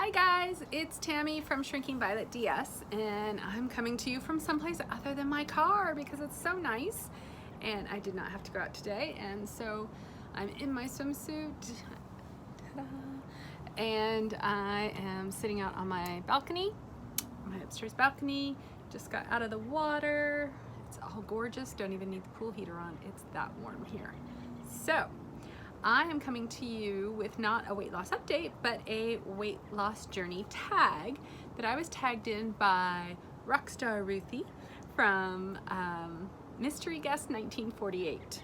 Hi guys, it's Tammy from BPD-DS, and I'm coming to you from someplace other than my car because it's so nice and I did not have to go out today, and so I'm in my swimsuit. And I am sitting out on my balcony, my upstairs balcony. Just got out of the water. It's all gorgeous, don't even need the pool heater on, it's that warm here. So I am coming to you with not a weight loss update, but a weight loss journey tag that I was tagged in by Rockstar Ruthie from MysteryGuest 1948.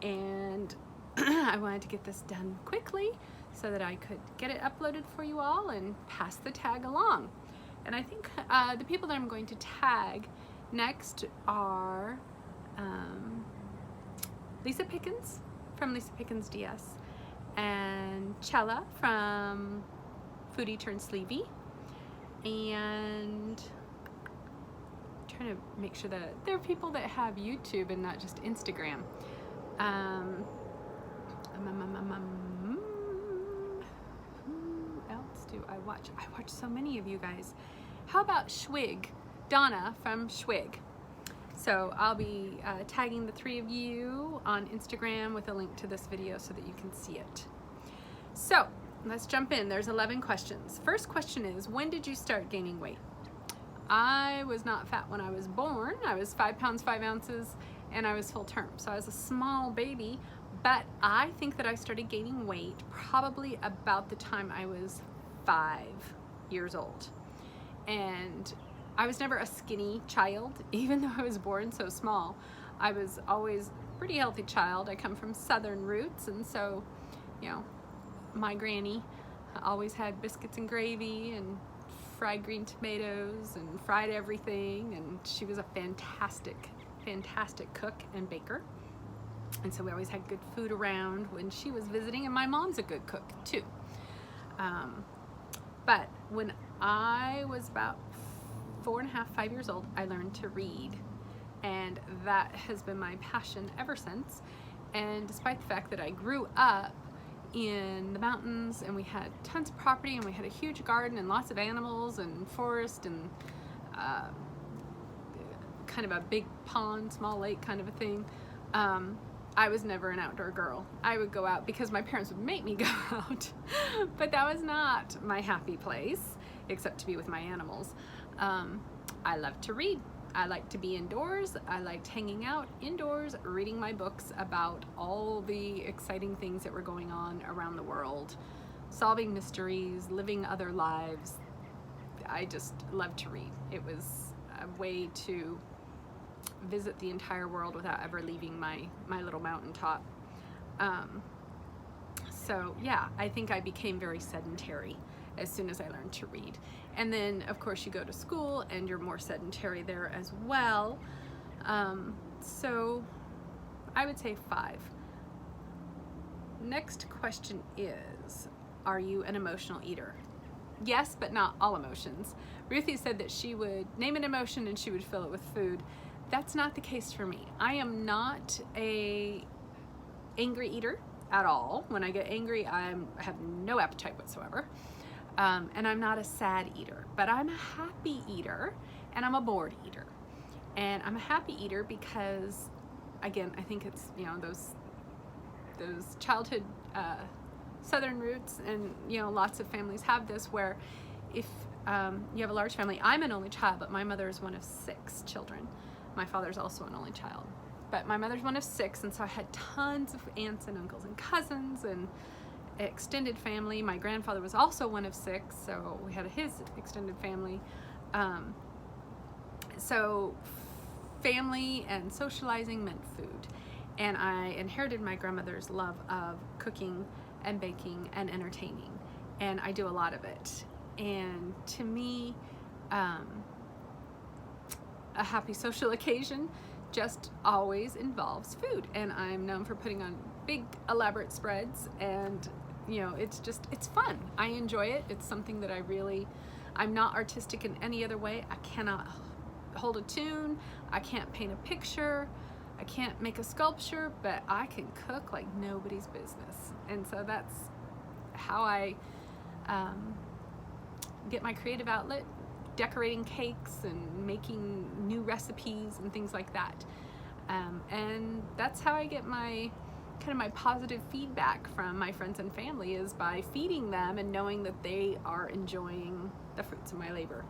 And I wanted to get this done quickly so that I could get it uploaded for you all and pass the tag along. And I think the people that I'm going to tag next are Lisa Pickens from Lisa Pickens DS, and Chella from Foodie Turned Sleevey, and I'm trying to make sure that there are people that have YouTube and not just Instagram. Who else do I watch? I watch so many of you guys. How about Schwig, Donna from Schwig? So I'll be tagging the three of you on Instagram with a link to this video so that you can see it. So let's jump in. There's 11 questions. First question is, when did you start gaining weight? I was not fat when I was born. I was 5 pounds 5 ounces and I was full term. So I was a small baby, but I think that I started gaining weight probably about the time I was 5 years old. And I was never a skinny child, even though I was born so small. I was always a pretty healthy child. I come from Southern roots, and so, you know, my granny always had biscuits and gravy and fried green tomatoes and fried everything, and she was a fantastic, fantastic cook and baker. And so we always had good food around when she was visiting, and my mom's a good cook too. But when I was about 4.5, 5 years old, I learned to read, and that has been my passion ever since. And despite the fact that I grew up in the mountains and we had tons of property and we had a huge garden and lots of animals and forest and kind of a big pond, small lake kind of a thing, I was never an outdoor girl. I would go out because my parents would make me go out, but that was not my happy place, except to be with my animals. I love to read. I like to be indoors. I liked hanging out indoors, reading my books about all the exciting things that were going on around the world, solving mysteries, living other lives. I just loved to read. It was a way to visit the entire world without ever leaving my little mountaintop. So yeah, I think I became very sedentary as soon as I learned to read. And then of course you go to school and you're more sedentary there as well. So I would say 5. Next question is, are you an emotional eater? Yes, but not all emotions. Ruthie said that she would name an emotion and she would fill it with food. That's not the case for me. I am not a angry eater at all. When I get angry, I have no appetite whatsoever. And I'm not a sad eater, but I'm a happy eater and I'm a bored eater. And I'm a happy eater because, again, I think it's, you know, those childhood Southern roots, and, you know, lots of families have this, where if you have a large family, I'm an only child, but my mother is one of 6 children. My father's also an only child, but my mother's one of 6, and so I had tons of aunts and uncles and cousins and extended family. My grandfather was also one of 6, so we had his extended family. So family and socializing meant food, and I inherited my grandmother's love of cooking and baking and entertaining, and I do a lot of it. And to me, a happy social occasion just always involves food, and I'm known for putting on big elaborate spreads, and you know, it's fun. I enjoy it. It's something that I'm not artistic in any other way. I cannot hold a tune, I can't paint a picture, I can't make a sculpture, but I can cook like nobody's business. And so that's how I get my creative outlet, decorating cakes and making new recipes and things like that. And that's how I get my kind of my positive feedback from my friends and family, is by feeding them and knowing that they are enjoying the fruits of my labor.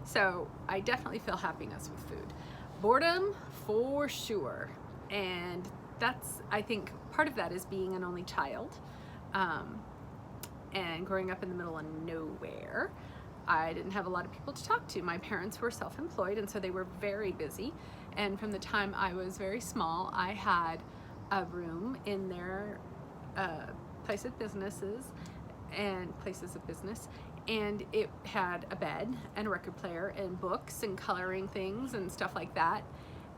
So I definitely feel happiness with food. Boredom, for sure. And that's, I think, part of that is being an only child, and growing up in the middle of nowhere. I didn't have a lot of people to talk to. My parents were self-employed, and so they were very busy. And from the time I was very small, I had a room in their places of business, and it had a bed and a record player and books and coloring things and stuff like that.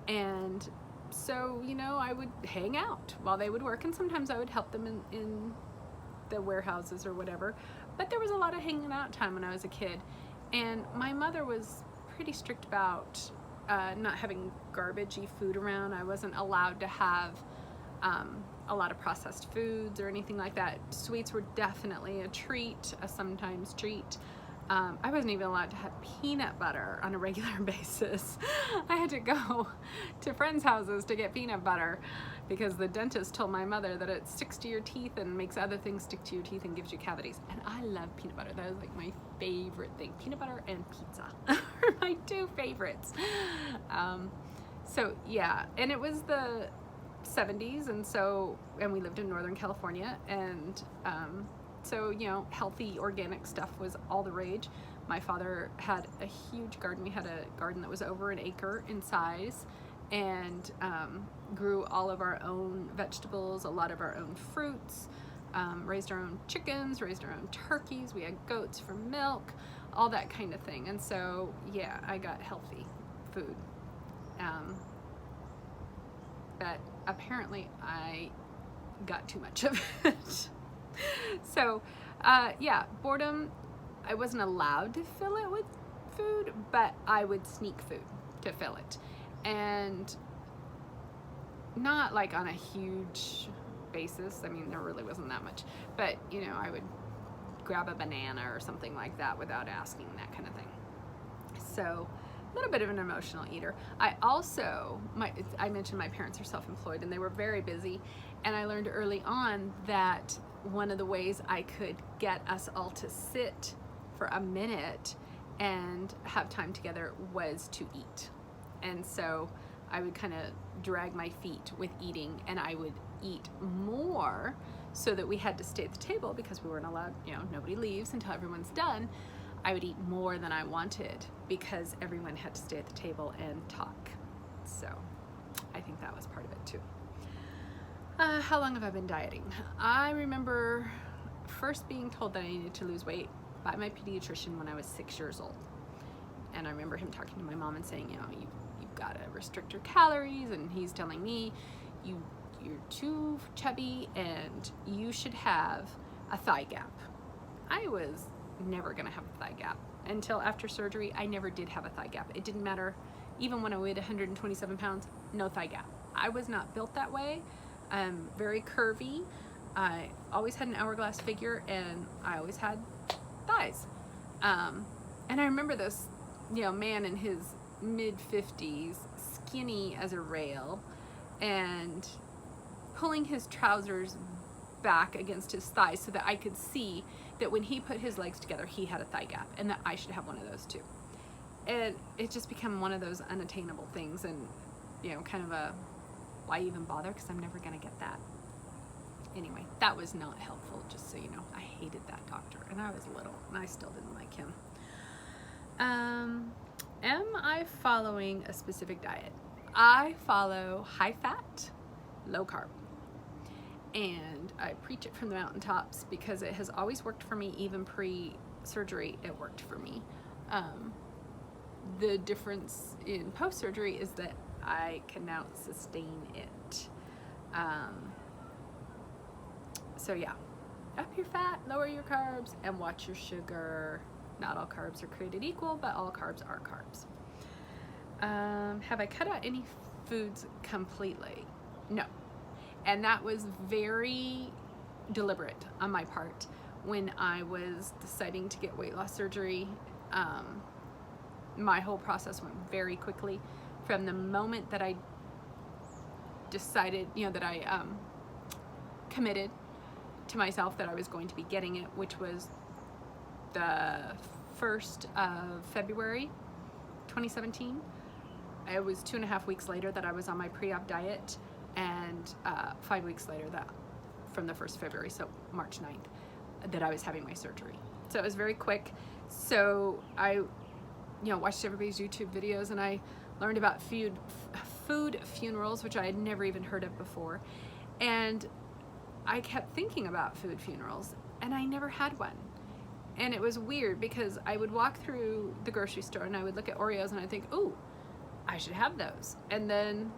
And so, you know, I would hang out while they would work, and sometimes I would help them in the warehouses or whatever. But there was a lot of hanging out time when I was a kid. And my mother was pretty strict about not having garbagey food around. I wasn't allowed to have a lot of processed foods or anything like that. Sweets were definitely a treat, a sometimes treat. I wasn't even allowed to have peanut butter on a regular basis. I had to go to friends' houses to get peanut butter because the dentist told my mother that it sticks to your teeth and makes other things stick to your teeth and gives you cavities. And I love peanut butter. That is like my favorite thing. Peanut butter and pizza are my two favorites. So yeah, and it was the 70s, and we lived in Northern California, and so, you know, healthy organic stuff was all the rage. My father had a huge garden. We had a garden that was over an acre in size, and grew all of our own vegetables, a lot of our own fruits, raised our own chickens, raised our own turkeys. We had goats for milk, all that kind of thing. And so, yeah, I got healthy food. But apparently I got too much of it. So, yeah, boredom, I wasn't allowed to fill it with food, but I would sneak food to fill it. And not like on a huge basis. I mean, there really wasn't that much. But, you know, I would grab a banana or something like that without asking, that kind of thing. So, a little bit of an emotional eater. I also, I mentioned my parents are self-employed, and they were very busy. And I learned early on that one of the ways I could get us all to sit for a minute and have time together was to eat. And so I would kind of drag my feet with eating, and I would eat more so that we had to stay at the table because we weren't allowed, you know, nobody leaves until everyone's done. I would eat more than I wanted because everyone had to stay at the table and talk. So I think that was part of it too. How long have I been dieting? I remember first being told that I needed to lose weight by my pediatrician when I was 6 years old. And I remember him talking to my mom and saying, you know, you've got to restrict your calories, and he's telling me you're too chubby and you should have a thigh gap. I was never gonna have a thigh gap until after surgery. I never did have a thigh gap. It didn't matter, even when I weighed 127 pounds, no thigh gap. I was not built that way. Very curvy. I always had an hourglass figure, and I always had thighs. And I remember this, you know, man in his mid-50s, skinny as a rail, and pulling his trousers back against his thighs so that I could see that when he put his legs together, he had a thigh gap, and that I should have one of those too. And it just became one of those unattainable things, and, you know, kind of a, why even bother, because I'm never gonna get that. Anyway, that was not helpful, just so you know. I hated that doctor, and I was little, and I still didn't like him. Am I following a specific diet? I follow high fat, low carb. And I preach it from the mountaintops because it has always worked for me. Even pre-surgery, it worked for me. The difference in post-surgery is that I can now sustain it. So yeah, up your fat, lower your carbs, and watch your sugar. Not all carbs are created equal, but all carbs are carbs. Have I cut out any foods completely? No. And that was very deliberate on my part. when I was deciding to get weight loss surgery. My whole process went very quickly. From the moment that I decided, that I committed to myself that I was going to be getting it, which was the 1st of February 2017. It was 2.5 weeks later that I was on my pre-op diet, and 5 weeks later, that from the 1st of February, so March 9th, that I was having my surgery. So it was very quick. So I watched everybody's YouTube videos, and I learned about food funerals, which I had never even heard of before. And I kept thinking about food funerals, and I never had one. And it was weird because I would walk through the grocery store and I would look at Oreos and I'd think, ooh, I should have those. And then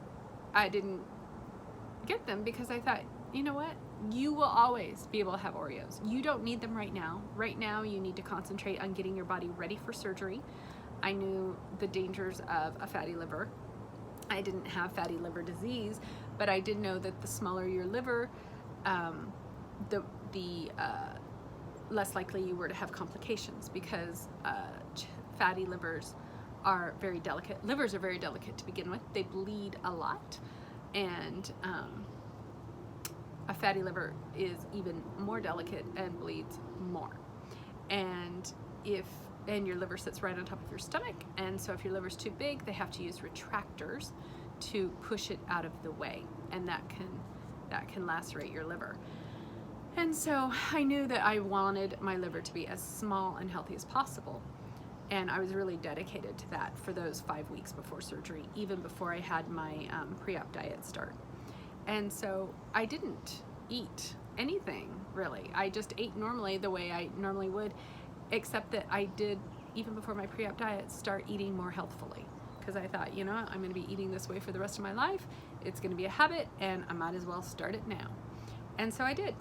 I didn't get them because I thought, you know what? You will always be able to have Oreos. You don't need them right now. Right now, you need to concentrate on getting your body ready for surgery. I knew the dangers of a fatty liver. I didn't have fatty liver disease, but I did know that the smaller your liver, the less likely you were to have complications, because fatty livers are very delicate. Livers are very delicate to begin with. They bleed a lot, and a fatty liver is even more delicate and bleeds more. And your liver sits right on top of your stomach, and so if your liver's too big, they have to use retractors to push it out of the way, and that can lacerate your liver. And so I knew that I wanted my liver to be as small and healthy as possible, and I was really dedicated to that for those 5 weeks before surgery, even before I had my pre-op diet start. And so I didn't eat anything, really. I just ate normally the way I normally would, except that I did, even before my pre-op diet, start eating more healthfully, because I thought, I'm going to be eating this way for the rest of my life. It's going to be a habit, and I might as well start it now. And so I did.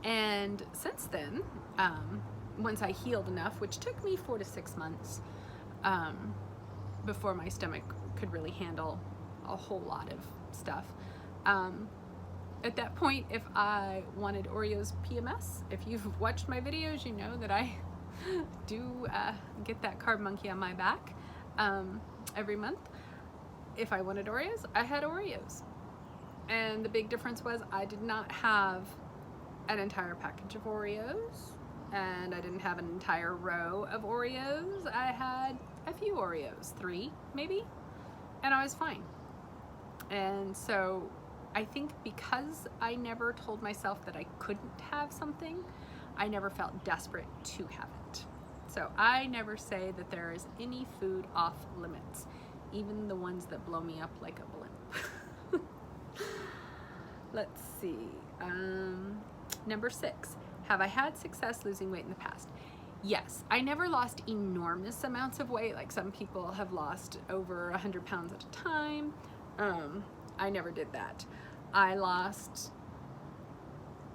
And since then, once I healed enough, which took me 4 to 6 months before my stomach could really handle a whole lot of stuff. At that point, if I wanted Oreos PMS, if you've watched my videos, you know that I do get that carb monkey on my back every month. If I wanted Oreos, I had Oreos. And the big difference was I did not have an entire package of Oreos, and I didn't have an entire row of Oreos. I had a few Oreos, 3 maybe, and I was fine. And so I think because I never told myself that I couldn't have something, I never felt desperate to have it. So I never say that there is any food off limits, even the ones that blow me up like a blimp. Let's see. Number 6, have I had success losing weight in the past? Yes, I never lost enormous amounts of weight, like some people have lost over 100 pounds at a time. I never did that. I lost,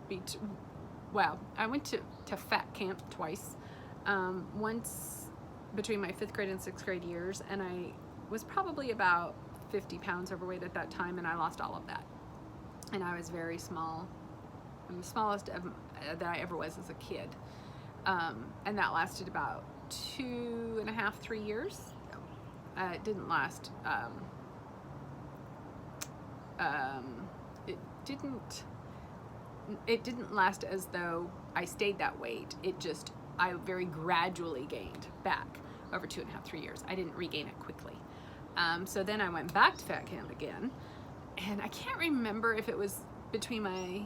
I went to fat camp twice. Once between my 5th grade and 6th grade years, and I was probably about 50 pounds overweight at that time, and I lost all of that. And I was very small. I'm the smallest that I ever was as a kid. And that lasted about 2.5, 3 years. It didn't last, it didn't last as though I stayed that weight. I very gradually gained back over 2.5, 3 years. I didn't regain it quickly. So then I went back to fat camp again, and I can't remember if it was between my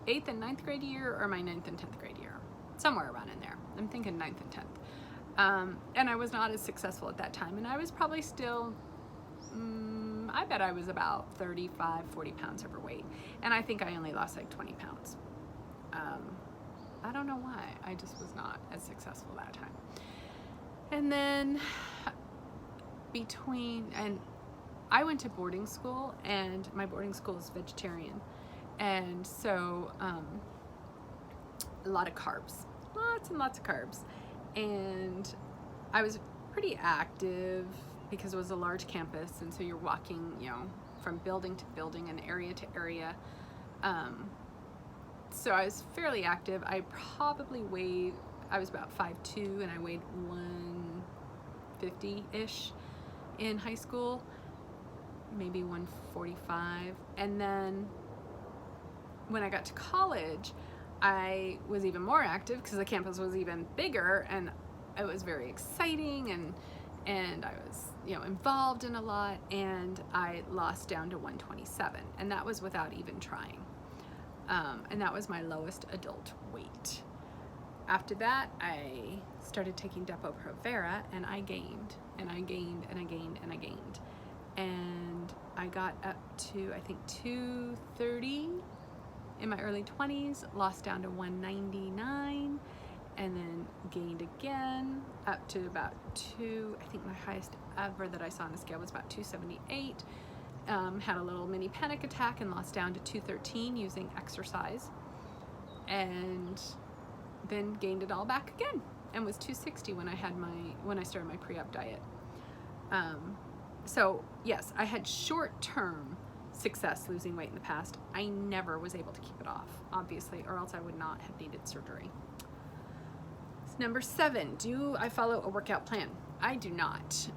8th and 9th grade year or my 9th and 10th grade year, somewhere around in there. I'm thinking 9th and 10th. And I was not as successful at that time, and I was probably still, I bet I was about 35, 40 pounds overweight, and I think I only lost like 20 pounds. I don't know why, I just was not as successful that time. And then I went to boarding school, and my boarding school is vegetarian, and so a lot of carbs, lots and lots of carbs. And I was pretty active because it was a large campus, and so you're walking, from building to building and area to area. So I was fairly active. I was about 5'2", and I weighed 150-ish in high school, maybe 145. And then when I got to college, I was even more active because the campus was even bigger, and it was very exciting, and I was, involved in a lot, and I lost down to 127, and that was without even trying. And that was my lowest adult weight. After that, I started taking Depo-Provera, and I gained, and I gained, and I gained, and I gained. And I got up to, I think, 230 in my early 20s, lost down to 199, and then gained again up to about I think my highest ever that I saw on the scale was about 278. Had a little mini panic attack and lost down to 213 using exercise, and then gained it all back again and was 260 when I started my pre-op diet. So yes, I had short-term success losing weight in the past. I never was able to keep it off, obviously, or else I would not have needed surgery. Number 7, do I follow a workout plan? I do not.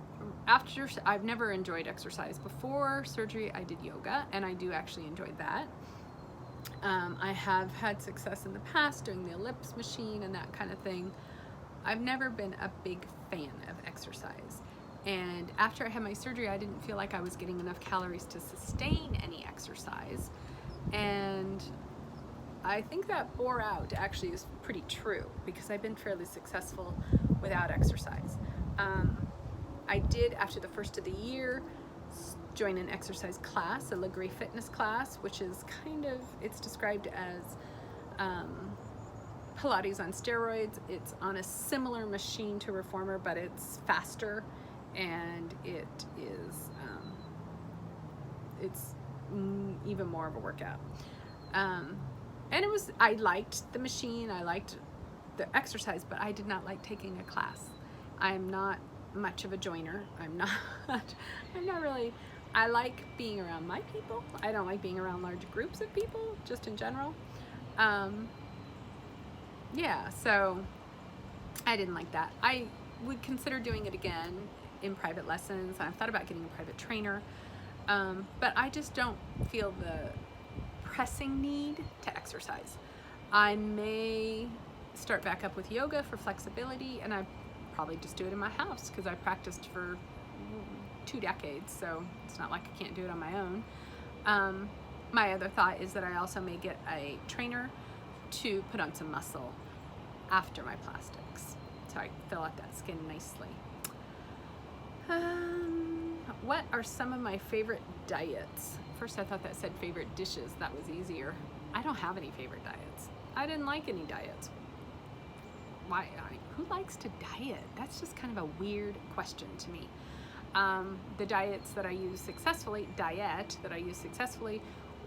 I've never enjoyed exercise. Before surgery, I did yoga, and I do actually enjoy that. I have had success in the past doing the ellipse machine and that kind of thing. I've never been a big fan of exercise. And after I had my surgery, I didn't feel like I was getting enough calories to sustain any exercise. And I think that bore out actually is pretty true, because I've been fairly successful without exercise. I did, after the first of the year, join an exercise class, a Legree fitness class, which is it's described as Pilates on steroids. It's on a similar machine to Reformer, but it's faster, and it's even more of a workout. And I liked the machine, I liked the exercise, but I did not like taking a class. I'm not much of a joiner. I'm not really, I like being around my people. I don't like being around large groups of people, just in general. Yeah, so I didn't like that. I would consider doing it again in private lessons. I've thought about getting a private trainer, but I just don't feel the pressing need to exercise. I may start back up with yoga for flexibility, and I probably just do it in my house because I practiced for 2 decades, so it's not like I can't do it on my own. My other thought is that I also may get a trainer to put on some muscle after my plastics, so I fill out that skin nicely. What are some of my favorite diets? First I thought that said favorite dishes. That was easier. I don't have any favorite diets. I didn't like any diets. Why? Who likes to diet? That's just kind of a weird question to me. The diets that I use successfully,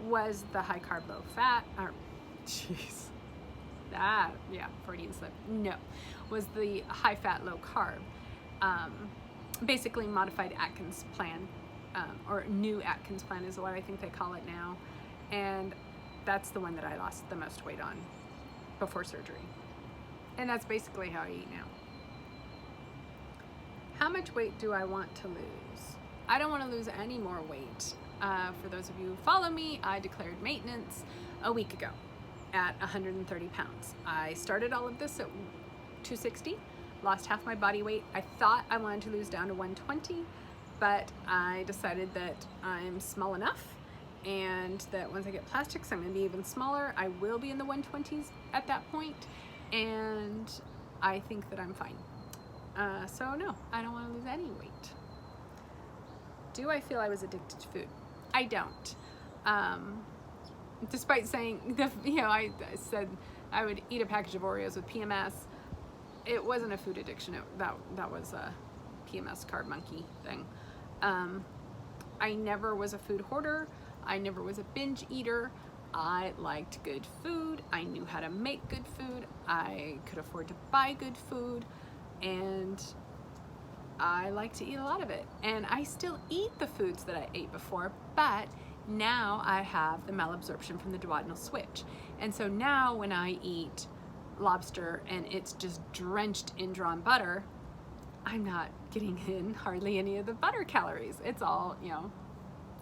was the high carb, low fat, Freudian slip. No, was the high fat, low carb. Basically modified Atkins plan, or new Atkins plan is what I think they call it now. And that's the one that I lost the most weight on before surgery. And that's basically how I eat now. How much weight do I want to lose? I don't want to lose any more weight. For those of you who follow me, I declared maintenance a week ago at 130 pounds. I started all of this at 260, lost half my body weight. I thought I wanted to lose down to 120, but I decided that I'm small enough, and that once I get plastics, I'm going to be even smaller. I will be in the 120s at that point, and I think that I'm fine. So no, I don't want to lose any weight. Do I feel I was addicted to food? I don't. Despite saying, I said I would eat a package of Oreos with PMS. It wasn't a food addiction. That was a PMS carb monkey thing. I never was a food hoarder. I never was a binge eater. I liked good food. I knew how to make good food. I could afford to buy good food, and I like to eat a lot of it. And I still eat the foods that I ate before, but now I have the malabsorption from the duodenal switch. And so now when I eat lobster and it's just drenched in drawn butter, I'm not getting in hardly any of the butter calories. It's all,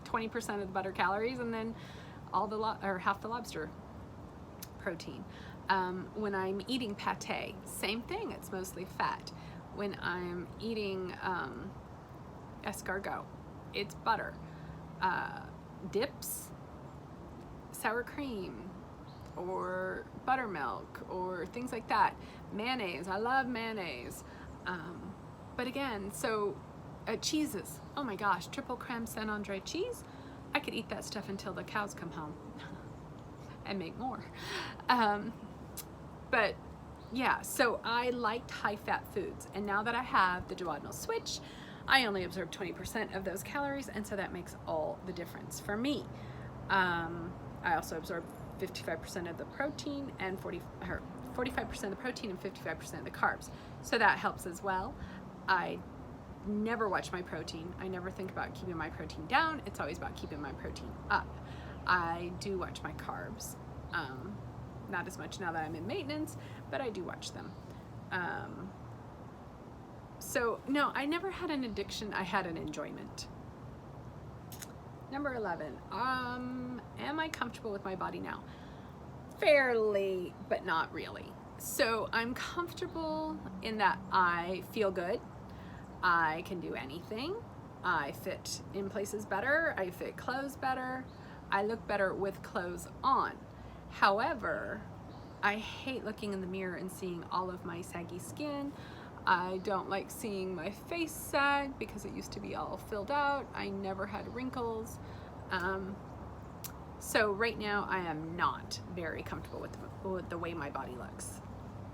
20% of the butter calories and then all the or half the lobster protein. When I'm eating pate, same thing, it's mostly fat. When I'm eating escargot, it's butter. Dips, sour cream, or buttermilk, or things like that. Mayonnaise, I love mayonnaise. But again, so cheeses, oh my gosh, triple creme Saint Andre cheese, I could eat that stuff until the cows come home and make more. But yeah, so I liked high-fat foods, and now that I have the duodenal switch, I only absorb 20% of those calories, and so that makes all the difference for me. I also absorb 55% of the protein and 45% of the protein and 55% of the carbs, so that helps as well. I never watch my protein. I never think about keeping my protein down. It's always about keeping my protein up. I do watch my carbs. Not as much now that I'm in maintenance, but I do watch them. So no, I never had an addiction, I had an enjoyment. Number 11, am I comfortable with my body now? Fairly, but not really. So I'm comfortable in that I feel good. I can do anything. I fit in places better. I fit clothes better. I look better with clothes on. However, I hate looking in the mirror and seeing all of my saggy skin. I don't like seeing my face sag because it used to be all filled out. I never had wrinkles. So right now I am not very comfortable with the way my body looks.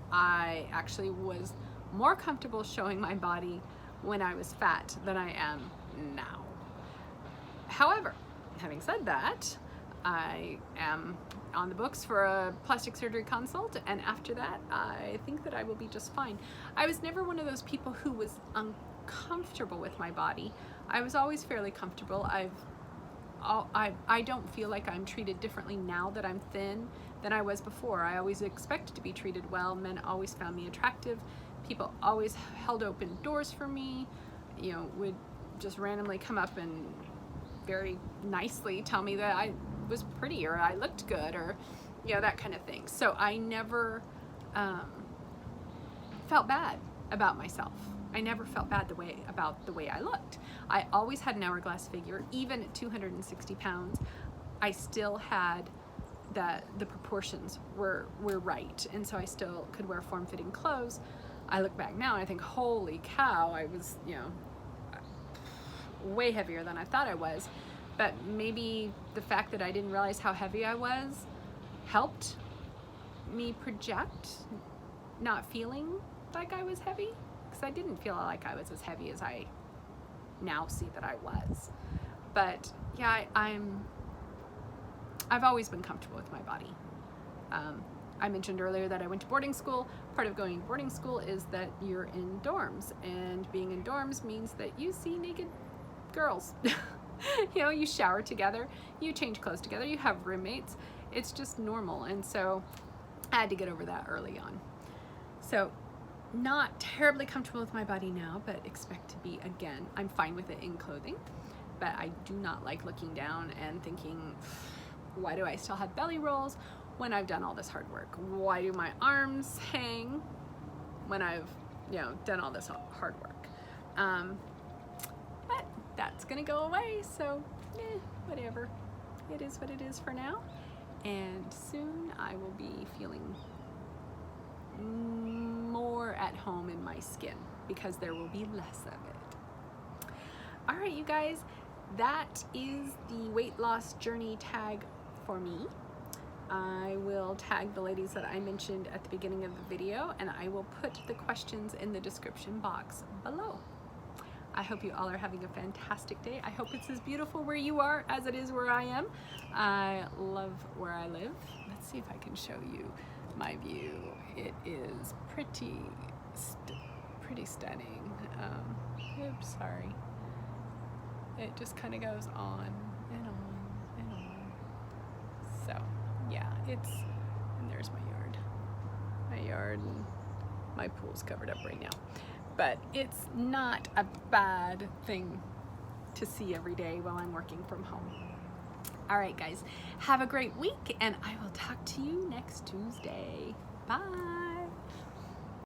I actually was more comfortable showing my body when I was fat than I am now. However, having said that, I am on the books for a plastic surgery consult, and after that I think that I will be just fine. I was never one of those people who was uncomfortable with my body. I was always fairly comfortable. I don't feel like I'm treated differently now that I'm thin than I was before. I always expected to be treated well. Men always found me attractive. People always held open doors for me, would just randomly come up and very nicely tell me that I was pretty or I looked good or that kind of thing. So I never felt bad about myself. I never felt bad about the way I looked. I always had an hourglass figure. Even at 260 pounds, I still had the proportions were right, and so I still could wear form-fitting clothes. I look back now and I think, holy cow, I was way heavier than I thought I was. But maybe the fact that I didn't realize how heavy I was helped me project not feeling like I was heavy, because I didn't feel like I was as heavy as I now see that I was. But yeah, I've always been comfortable with my body. I mentioned earlier that I went to boarding school. Part of going to boarding school is that you're in dorms, and being in dorms means that you see naked girls. You shower together, you change clothes together, you have roommates. It's just normal, and so I had to get over that early on. So not terribly comfortable with my body now, but expect to be again. I'm fine with it in clothing, but I do not like looking down and thinking, why do I still have belly rolls when I've done all this hard work? Why do my arms hang when I've done all this hard work? But that's gonna go away, so whatever. It is what it is for now, and soon I will be feeling more at home in my skin because there will be less of it. All right, you guys, that is the weight loss journey tag for me. I will tag the ladies that I mentioned at the beginning of the video, and I will put the questions in the description box below. I hope you all are having a fantastic day. I hope it's as beautiful where you are as it is where I am. I love where I live. Let's see if I can show you my view. It is pretty stunning. Oops, sorry. It just kind of goes on and on and it's, and there's my yard. My yard and my pool's covered up right now. But it's not a bad thing to see every day while I'm working from home. All right, guys, have a great week, and I will talk to you next Tuesday. Bye.